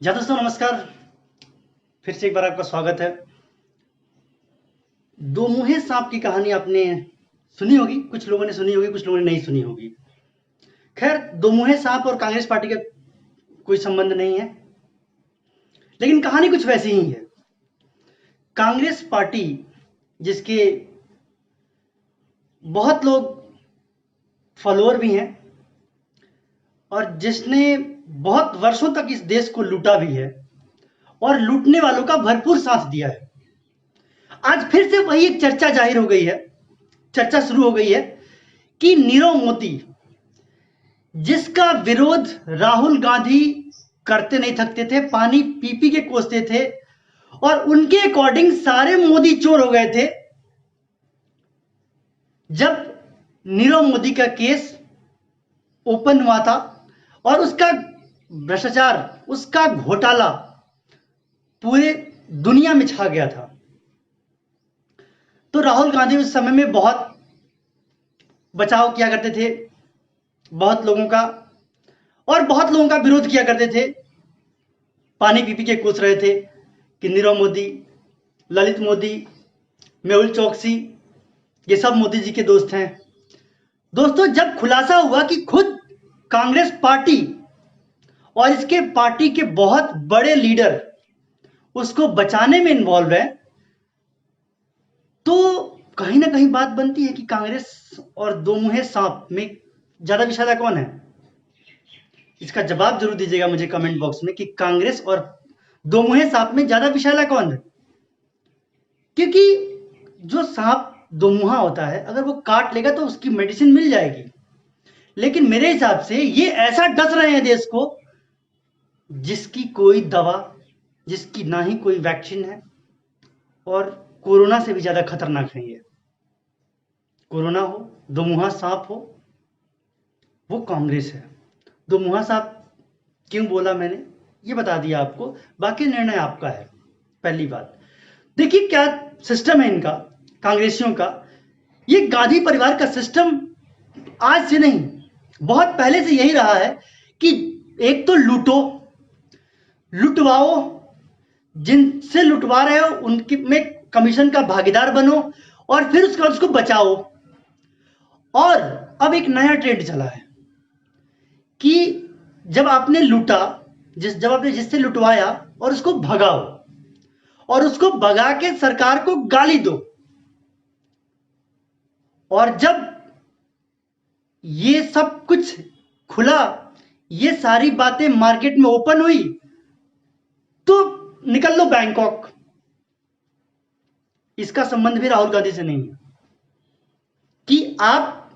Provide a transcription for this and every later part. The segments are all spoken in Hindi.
जी हाँ दोस्तों, नमस्कार। फिर से एक बार आपका स्वागत है। दो मुँहे सांप की कहानी आपने सुनी होगी, कुछ लोगों ने सुनी होगी, कुछ लोगों ने नहीं सुनी होगी। खैर, दो मुँहे सांप और कांग्रेस पार्टी का कोई संबंध नहीं है, लेकिन कहानी कुछ वैसी ही है। कांग्रेस पार्टी जिसके बहुत लोग फॉलोअर भी हैं और जिसने बहुत वर्षों तक इस देश को लूटा भी है और लूटने वालों का भरपूर साथ दिया है। आज फिर से वही एक चर्चा जाहिर हो गई है, चर्चा शुरू हो गई है कि नीरव मोदी, जिसका विरोध राहुल गांधी करते नहीं थकते थे, पानी पी पी के कोसते थे और उनके अकॉर्डिंग सारे मोदी चोर हो गए थे। जब नीरव मोदी का केस ओपन हुआ था और उसका भ्रष्टाचार, उसका घोटाला पूरे दुनिया में छा गया था, तो राहुल गांधी उस समय में बहुत बचाव किया करते थे बहुत लोगों का, और बहुत लोगों का विरोध किया करते थे। पानी पी पी के कोस रहे थे कि नीरव मोदी, ललित मोदी, मेहुल चौकसी, ये सब मोदी जी के दोस्त हैं। दोस्तों, जब खुलासा हुआ कि खुद कांग्रेस पार्टी और इसके पार्टी के बहुत बड़े लीडर उसको बचाने में इन्वॉल्व है, तो कहीं ना कहीं बात बनती है कि कांग्रेस और दो मुँहे सांप में ज्यादा विषादा कौन है। इसका जवाब जरूर दीजिएगा मुझे कमेंट बॉक्स में कि कांग्रेस और दो मुँहे सांप में ज्यादा विषैला कौन है। क्योंकि जो सांप दो मुँहा होता है, अगर वो काट लेगा तो उसकी मेडिसिन मिल जाएगी, लेकिन मेरे हिसाब से ये ऐसा डस रहे हैं देश को जिसकी कोई दवा, जिसकी ना ही कोई वैक्सीन है, और कोरोना से भी ज्यादा खतरनाक है ये। कोरोना हो, दो मुँहा सांप हो, वो कांग्रेस है। दो मुँहा सांप क्यों बोला मैंने, ये बता दिया आपको, बाकी निर्णय आपका है। पहली बात देखिए, क्या सिस्टम है इनका, कांग्रेसियों का। ये गांधी परिवार का सिस्टम आज से नहीं, बहुत पहले से यही रहा है कि एक तो लूटो, लुटवाओ, जिनसे लुटवा रहे हो उनके में कमीशन का भागीदार बनो, और फिर उसके बाद उसको बचाओ। और अब एक नया ट्रेंड चला है कि जब आपने लूटा, जब आपने जिससे लुटवाया, और उसको भगाओ, और उसको भगा के सरकार को गाली दो। और जब ये सब कुछ खुला, ये सारी बातें मार्केट में ओपन हुई, तो निकल लो बैंकॉक। इसका संबंध भी राहुल गांधी से नहीं है कि आप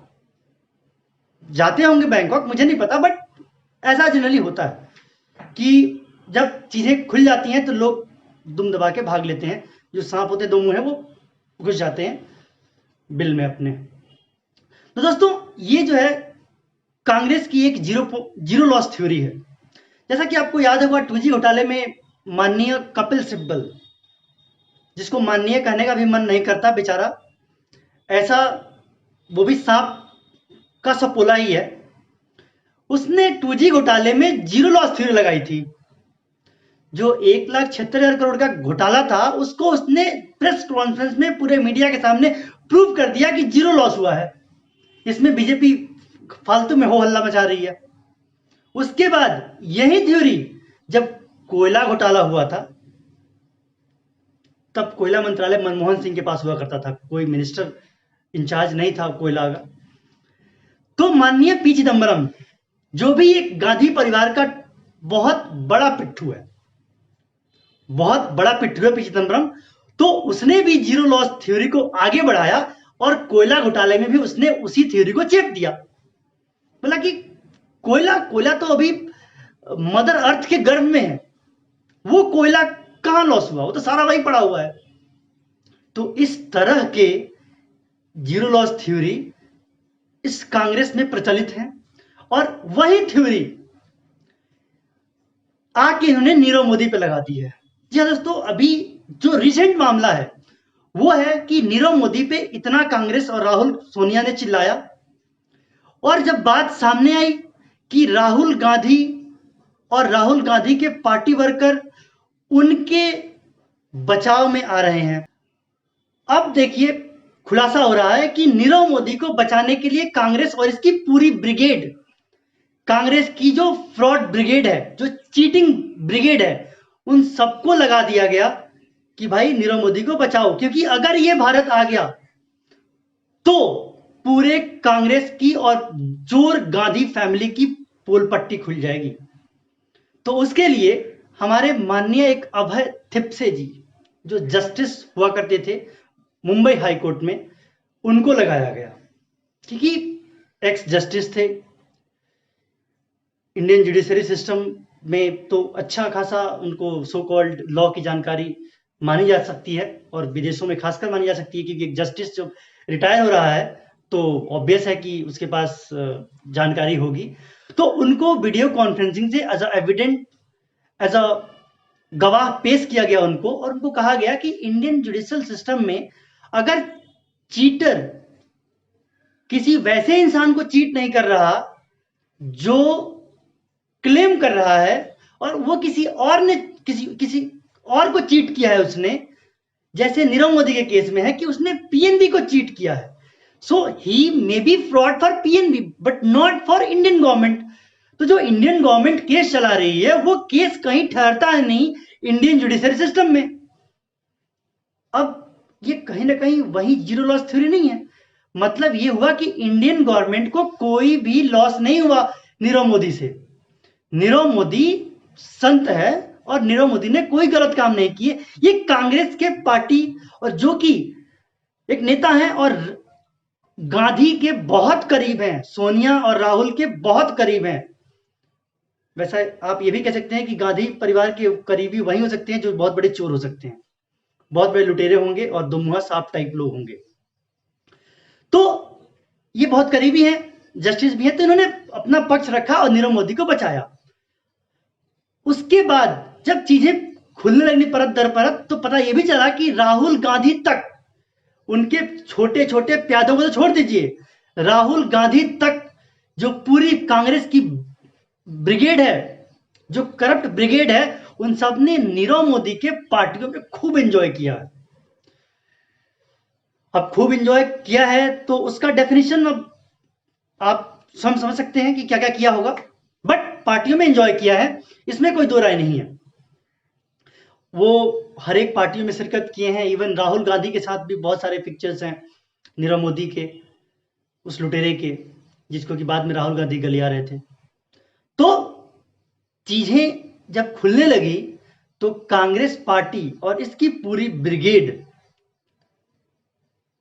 जाते होंगे बैंकॉक, मुझे नहीं पता, बट ऐसा जनरली होता है कि जब चीजें खुल जाती हैं तो लोग दुम दबा के भाग लेते हैं। जो सांप होते दो मुंह है, वो घुस जाते हैं बिल में अपने। तो दोस्तों, ये जो है कांग्रेस की एक जीरो लॉस थ्योरी है। जैसा कि आपको याद होगा, 2G घोटाले में माननीय कपिल सिब्बल, जिसको माननीय कहने का भी मन नहीं करता बेचारा, ऐसा वो भी सांप का सपोला ही है, उसने 2G घोटाले में जीरो लॉस थ्योरी लगाई थी। जो 1,76,000 करोड़ का घोटाला था, उसको उसने प्रेस कॉन्फ्रेंस में पूरे मीडिया के सामने प्रूव कर दिया कि जीरो लॉस हुआ है। इसमें बीजेपी फालतू में हो हल्ला मचा रही है। उसके बाद यही थ्योरी जब कोयला घोटाला हुआ था, तब कोयला मंत्रालय मनमोहन सिंह के पास हुआ करता था, कोई मिनिस्टर इंचार्ज नहीं था कोयला का। तो माननीय पी चिदम्बरम, जो भी एक गांधी परिवार का बहुत बड़ा पिट्ठू है, बहुत बड़ा पिट्ठू है पी चिदम्बरम, तो उसने भी जीरो लॉस थ्योरी को आगे बढ़ाया और कोयला घोटाले में भी उसने उसी थ्योरी को चेप दिया। बोला कि कोयला कोयला तो अभी मदर अर्थ के गर्भ में है, वो कोयला कहां लॉस हुआ, वो तो सारा वही पड़ा हुआ है। तो इस तरह के जीरो लॉस थ्योरी इस कांग्रेस में प्रचलित है, और वही थ्योरी आके इन्होंने नीरव मोदी पे लगा दी है। जी हाँ दोस्तों, अभी जो रिसेंट मामला है वो है कि नीरव मोदी पे इतना कांग्रेस और राहुल सोनिया ने चिल्लाया, और जब बात सामने आई कि राहुल गांधी और राहुल गांधी के पार्टी वर्कर उनके बचाव में आ रहे हैं। अब देखिए खुलासा हो रहा है कि नीरव मोदी को बचाने के लिए कांग्रेस और इसकी पूरी ब्रिगेड, कांग्रेस की जो फ्रॉड ब्रिगेड है, जो चीटिंग ब्रिगेड है, उन सबको लगा दिया गया कि भाई नीरव मोदी को बचाओ, क्योंकि अगर ये भारत आ गया तो पूरे कांग्रेस की और चोर गांधी फैमिली की पोल पट्टी खुल जाएगी। तो उसके लिए हमारे माननीय एक अभय थिप्से जी, जो जस्टिस हुआ करते थे मुंबई हाई कोर्ट में, उनको लगाया गया, क्योंकि एक्स जस्टिस थे। इंडियन जुडिशरी सिस्टम में तो अच्छा खासा उनको सो कॉल्ड लॉ की जानकारी मानी जा सकती है, और विदेशों में खासकर मानी जा सकती है, क्योंकि एक जस्टिस जो रिटायर हो रहा है तो ऑब्वियस है कि उसके पास जानकारी होगी। तो उनको वीडियो कॉन्फ्रेंसिंग से एज अ गवाह पेश किया गया उनको, और उनको कहा गया कि इंडियन जुडिशियल सिस्टम में अगर चीटर किसी वैसे इंसान को चीट नहीं कर रहा जो क्लेम कर रहा है, और वो किसी और को चीट किया है उसने, जैसे नीरव मोदी के केस में है कि उसने पीएनबी को चीट किया है, so he may be fraud for PNB but not for Indian government. तो जो इंडियन गवर्नमेंट केस चला रही है वो केस कहीं ठहरता है नहीं इंडियन जुडिशरी सिस्टम में। अब ये कहीं ना कहीं वही जीरो लॉस थ्योरी नहीं है, मतलब ये हुआ कि इंडियन गवर्नमेंट को कोई भी लॉस नहीं हुआ नीरव मोदी से। नीरव मोदी संत है और नीरव मोदी ने कोई गलत काम नहीं किए। ये कांग्रेस के पार्टी और जो कि एक नेता है और गांधी के बहुत करीब हैं, सोनिया और राहुल के बहुत करीब हैं। वैसा आप ये भी कह सकते हैं कि गांधी परिवार के करीबी वही हो सकते हैं जो बहुत बड़े चोर हो सकते हैं, बहुत बड़े लुटेरे होंगे और दुमुहा सांप टाइप लोग होंगे। तो ये बहुत करीबी हैं, जस्टिस भी हैं, तो इन्होंने अपना पक्ष रखा और नीरव मोदी को बचाया। उसके बाद जब चीजें खुलने लगी परत दर परत, तो पता यह भी चला कि राहुल गांधी तक, उनके छोटे छोटे प्यादों को तो छोड़ दीजिए, राहुल गांधी तक जो पूरी कांग्रेस की ब्रिगेड है, जो करप्ट ब्रिगेड है, उन सब ने नीरव मोदी के पार्टियों में खूब एंजॉय किया है। अब खूब एंजॉय किया है तो उसका डेफिनेशन अब आप समझ सकते हैं कि क्या क्या किया होगा, बट पार्टियों में एंजॉय किया है, इसमें कोई दो राय नहीं है। वो हर एक पार्टियों में शिरकत किए हैं, इवन राहुल गांधी के साथ भी बहुत सारे पिक्चर्स हैं नीरव मोदी के, उस लुटेरे के, जिसको कि बाद में राहुल गांधी गलिया रहे थे। तो चीजें जब खुलने लगी तो कांग्रेस पार्टी और इसकी पूरी ब्रिगेड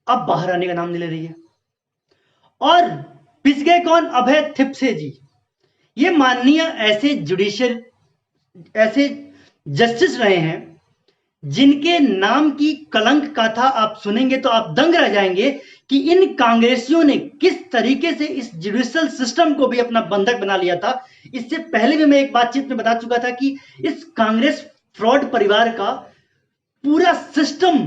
अब बाहर आने का नाम नहीं ले रही है। और पिस गए कौन? अभय थिप्से जी। ये माननीय ऐसे जस्टिस रहे हैं जिनके नाम की कलंक गाथा आप सुनेंगे तो आप दंग रह जाएंगे कि इन कांग्रेसियों ने किस तरीके से इस जुडिशियल सिस्टम को भी अपना बंधक बना लिया था। इससे पहले भी मैं एक बातचीत में बता चुका था कि इस कांग्रेस फ्रॉड परिवार का पूरा सिस्टम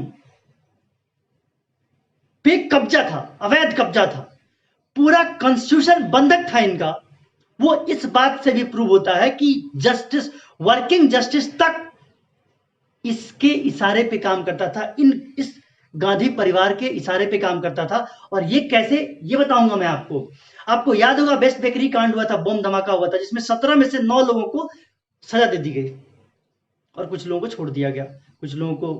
पे कब्जा था, अवैध कब्जा था, पूरा कॉन्स्टिट्यूशन बंधक था इनका। वो इस बात से भी प्रूव होता है कि जस्टिस, वर्किंग जस्टिस तक इसके इशारे पे काम करता था, इस गांधी परिवार के इशारे पे काम करता था। और ये कैसे, ये बताऊंगा मैं आपको याद होगा बेस्ट बेकरी कांड हुआ था, बम धमाका हुआ था, जिसमें 17 में से 9 लोगों को सजा दे दी गई और कुछ लोगों को छोड़ दिया गया, कुछ लोगों को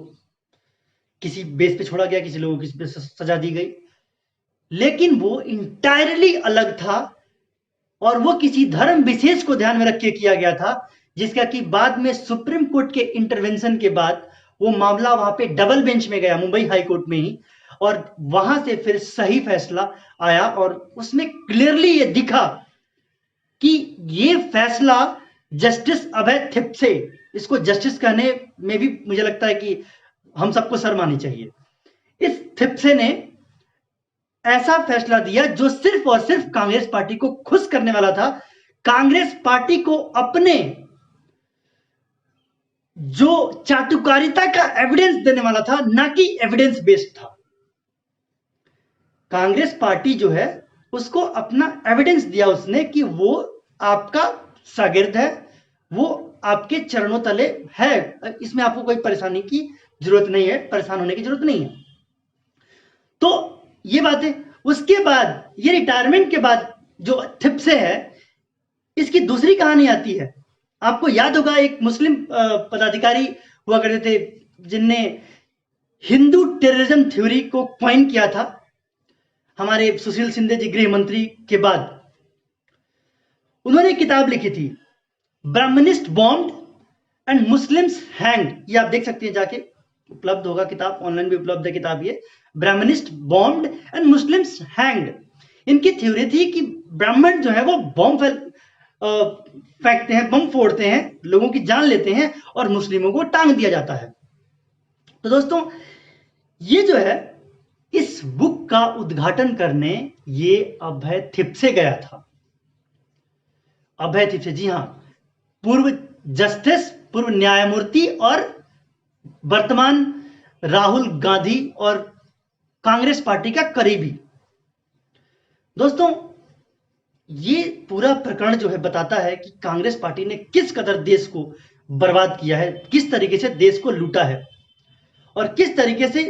किसी बेस पे छोड़ा गया, किसी लोगों को किसी पे सजा दी गई। लेकिन वो इंटायरली अलग था और वो किसी धर्म विशेष को ध्यान में रख के किया गया था, जिसका कि बाद में सुप्रीम कोर्ट के इंटरवेंशन के बाद वो मामला वहां पे डबल बेंच में गया, मुंबई हाई कोर्ट में ही, और वहां से फिर सही फैसला आया और उसमें क्लियरली ये दिखा कि ये फैसला जस्टिस अभय थिप्से, इसको जस्टिस कहने में भी मुझे लगता है कि हम सबको शर्म आनी चाहिए, इस थिप्से ने ऐसा फैसला दिया जो सिर्फ और सिर्फ कांग्रेस पार्टी को खुश करने वाला था, कांग्रेस पार्टी को अपने जो चाटुकारिता का एविडेंस देने वाला था, ना कि एविडेंस बेस्ड था। कांग्रेस पार्टी जो है उसको अपना एविडेंस दिया उसने कि वो आपका शागिर्द है, वो आपके चरणों तले है, इसमें आपको कोई परेशानी की जरूरत नहीं है, परेशान होने की जरूरत नहीं है। तो ये बातें, उसके बाद ये रिटायरमेंट के बाद जो थिप्से है, इसकी दूसरी कहानी आती है। आपको याद होगा एक मुस्लिम पदाधिकारी हुआ करते थे जिनने हिंदू टेररिज्म थ्योरी को क्वाइन किया था हमारे सुशील शिंदे जी गृह मंत्री के बाद। उन्होंने एक किताब लिखी थी, ब्राह्मणिस्ट बॉम्ब्ड एंड मुस्लिम्स हैंग्ड। ये आप देख सकते हैं, जाके उपलब्ध होगा किताब, ऑनलाइन भी उपलब्ध है किताब ये, ब्राह्मणिस्ट बॉम्ब्ड एंड मुस्लिम्स हैंग्ड। इनकी थ्योरी थी कि ब्राह्मण जो है वो बॉम्ब फेंकते हैं, बम फोड़ते हैं, लोगों की जान लेते हैं और मुस्लिमों को टांग दिया जाता है। तो दोस्तों ये जो है, इस बुक का उद्घाटन करने ये अभय थिप्से गया था। अभय थिप्से, जी हां, पूर्व जस्टिस, पूर्व न्यायमूर्ति और वर्तमान राहुल गांधी और कांग्रेस पार्टी का करीबी। दोस्तों ये पूरा प्रकरण जो है बताता है कि कांग्रेस पार्टी ने किस कदर देश को बर्बाद किया है, किस तरीके से देश को लूटा है और किस तरीके से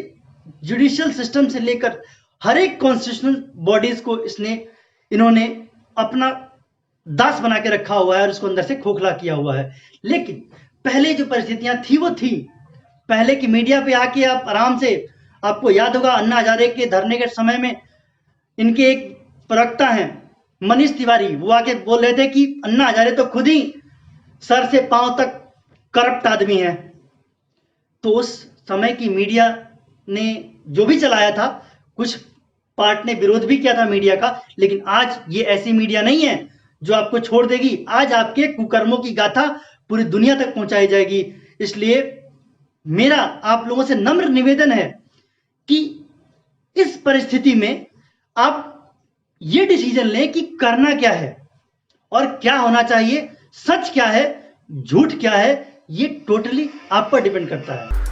जुडिशियल सिस्टम से लेकर हर एक कॉन्स्टिट्यूशनल बॉडीज को इन्होंने अपना दास बना के रखा हुआ है और उसको अंदर से खोखला किया हुआ है। लेकिन पहले जो परिस्थितियां थी वो थी, पहले की मीडिया पे आके आप आराम से, आपको याद होगा अन्ना हजारे के धरने के समय में इनके एक प्रवक्ता हैं मनीष तिवारी, वो आके बोल रहे थे कि अन्ना हजारे तो खुद ही सर से पांव तक करप्ट आदमी है। तो उस समय की मीडिया ने जो भी चलाया था, कुछ पार्ट ने विरोध भी किया था मीडिया का, लेकिन आज ये ऐसी मीडिया नहीं है जो आपको छोड़ देगी। आज आपके कुकर्मों की गाथा पूरी दुनिया तक पहुंचाई जाएगी। इसलिए मेरा आप लोगों से नम्र निवेदन है कि इस परिस्थिति में आप ये डिसीजन लें कि करना क्या है और क्या होना चाहिए, सच क्या है, झूठ क्या है, ये टोटली आप पर डिपेंड करता है।